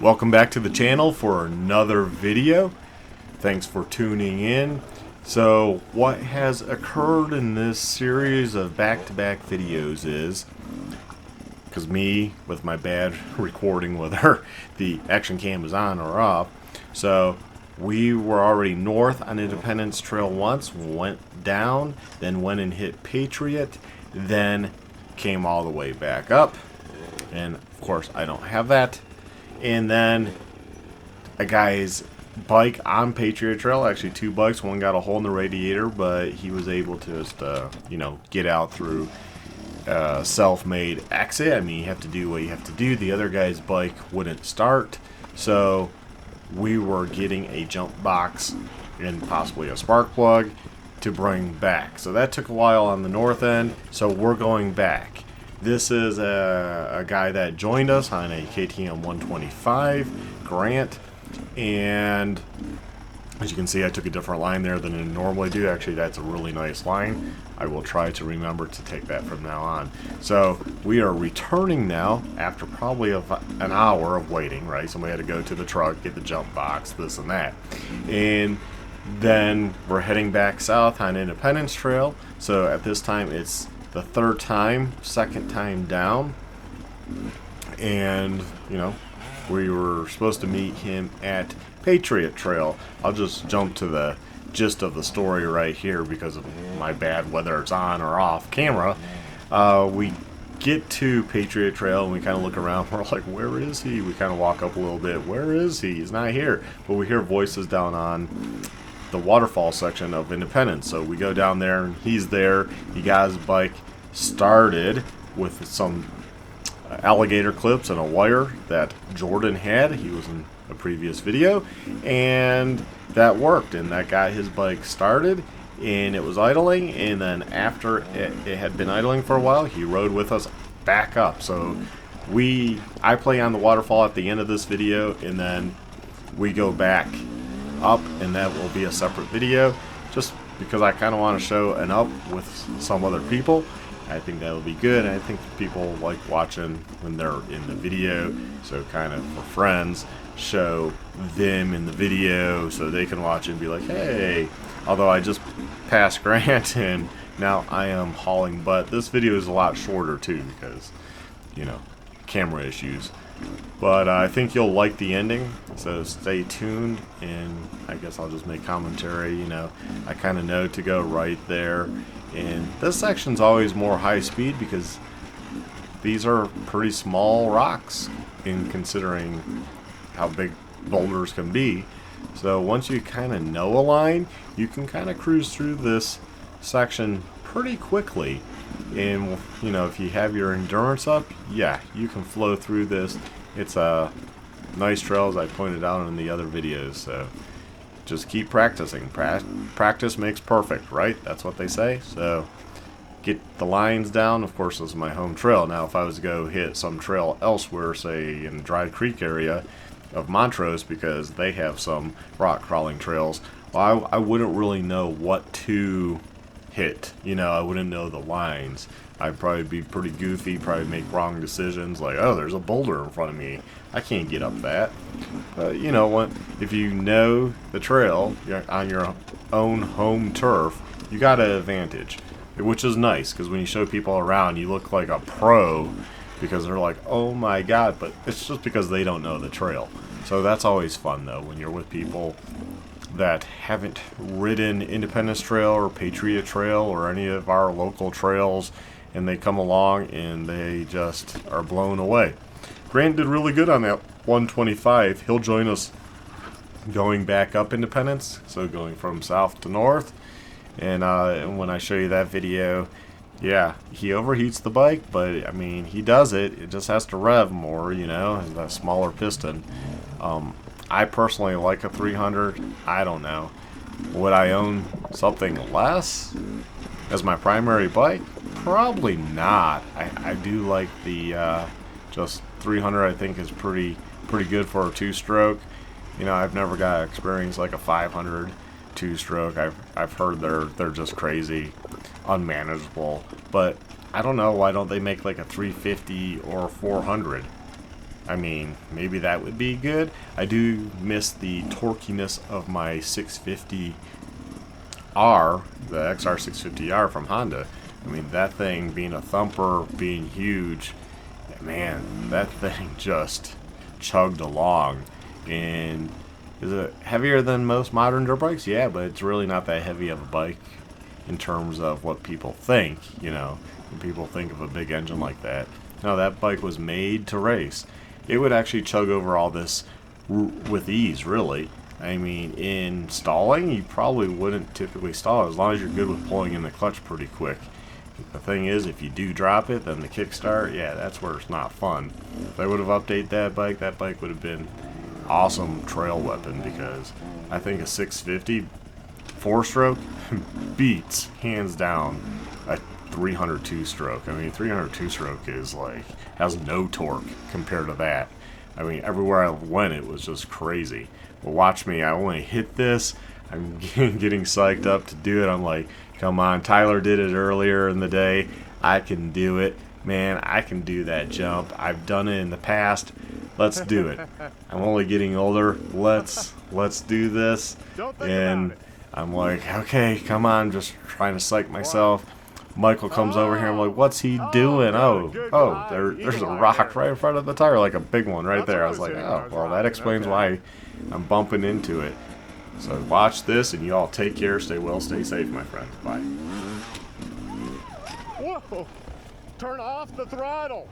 Welcome back to the channel for another video. Thanks for tuning in. So what has occurred in this series of back-to-back videos is, because me with my bad recording, whether the action cam is on or off, so we were already north on Independence Trail once, went down, then went and hit Patriot, then came all the way back up, and of course I don't have that. And then a guy's bike on Patriot Trail, actually two bikes, one got a hole in the radiator, but he was able to just, get out through self-made exit. I mean, you have to do what you have to do. The other guy's bike wouldn't start, so we were getting a jump box and possibly a spark plug to bring back. So that took a while on the north end, so we're going back. This is a guy that joined us on a KTM 125, Grant, and as you can see I took a different line there than I normally do. Actually, that's a really nice line. I will try to remember to take that from now on. So we are returning now after probably an hour of waiting, right? Somebody had to go to the truck, get the jump box, this and that. And then we're heading back south on Independence Trail. So at this time it's the second time down, and we were supposed to meet him at Patriot Trail. I'll just jump to the gist of the story right here because of my bad, whether it's on or off camera. We get to Patriot Trail and we kind of look around. We're like, where is he? We kind of walk up a little bit. Where is he? He's not here. But we hear voices down on the waterfall section of Independence. So we go down there and he's there. He got his bike started with some alligator clips and a wire that Jordan had. He was in a previous video, and that worked, and that got his bike started, and it was idling. And then after it had been idling for a while, he rode with us back up. So I play on the waterfall at the end of this video, and then we go back up, and that will be a separate video just because I kind of want to show an up with some other people. I think that'll be good, and I think people like watching when they're in the video, so kind of for friends, show them in the video so they can watch it and be like, hey, although I just passed Grant and now I am hauling butt. This video is a lot shorter too because camera issues, but I think you'll like the ending, so stay tuned. And I guess I'll just make commentary. I kind of know to go right there, and this section's always more high speed because these are pretty small rocks in considering how big boulders can be. So once you kind of know a line, you can kind of cruise through this section pretty quickly. And if you have your endurance up, yeah, you can flow through this. It's a nice trail, as I pointed out in the other videos. So just keep practicing. Practice makes perfect, right? That's what they say. So get the lines down. Of course, this is my home trail. Now, if I was to go hit some trail elsewhere, say in Dry Creek area of Montrose, because they have some rock crawling trails, well, I wouldn't really know what to hit. I wouldn't know the lines. I'd probably be pretty goofy, probably make wrong decisions, like, oh, there's a boulder in front of me, I can't get up that. But if you know the trail, you're on your own home turf, you got an advantage, which is nice, because when you show people around, you look like a pro, because they're like, oh my god, but it's just because they don't know the trail. So that's always fun, though, when you're with people that haven't ridden Independence Trail or Patriot Trail or any of our local trails, and they come along and they just are blown away. Grant did really good on that 125. He'll join us going back up Independence, so going from south to north. And when I show you that video, yeah, he overheats the bike, but I mean, he does it. It just has to rev more, has that smaller piston. I personally like a 300. I don't know. Would I own something less as my primary bike? Probably not. I do like the just 300. I think is pretty good for a two-stroke. I've never got experience like a 500 two-stroke. I've heard they're just crazy, unmanageable. But I don't know, why don't they make like a 350 or 400? I mean, maybe that would be good. I do miss the torquiness of my 650R, the XR650R from Honda. I mean, that thing being a thumper, being huge, man, that thing just chugged along. And is it heavier than most modern dirt bikes? Yeah, but it's really not that heavy of a bike in terms of what people think, you know, when people think of a big engine like that. No, that bike was made to race. It would actually chug over all this with ease, really. I mean, in stalling, you probably wouldn't typically stall as long as you're good with pulling in the clutch pretty quick. The thing is, if you do drop it, then the kickstart, yeah, that's where it's not fun. If they would have updated that bike would have been awesome trail weapon, because I think a 650 4-stroke beats, hands down, a 302 stroke. I mean, 302 stroke is like, has no torque compared to that. I mean, everywhere I went, it was just crazy. But watch me, I only hit this, I'm getting psyched up to do it. I'm like, come on, Tyler did it earlier in the day. I can do it. Man, I can do that jump. I've done it in the past. Let's do it. I'm only getting older. Let's do this. And I'm like, okay, come on, just trying to psych myself. Michael comes over here. I'm like, what's he doing? Oh, there's a rock right in front of the tire, like a big one right there. I was like, oh, well, that explains why I'm bumping into it. So watch this, and you all take care, stay well, stay safe, my friends. Bye. Whoa! Turn off the throttle!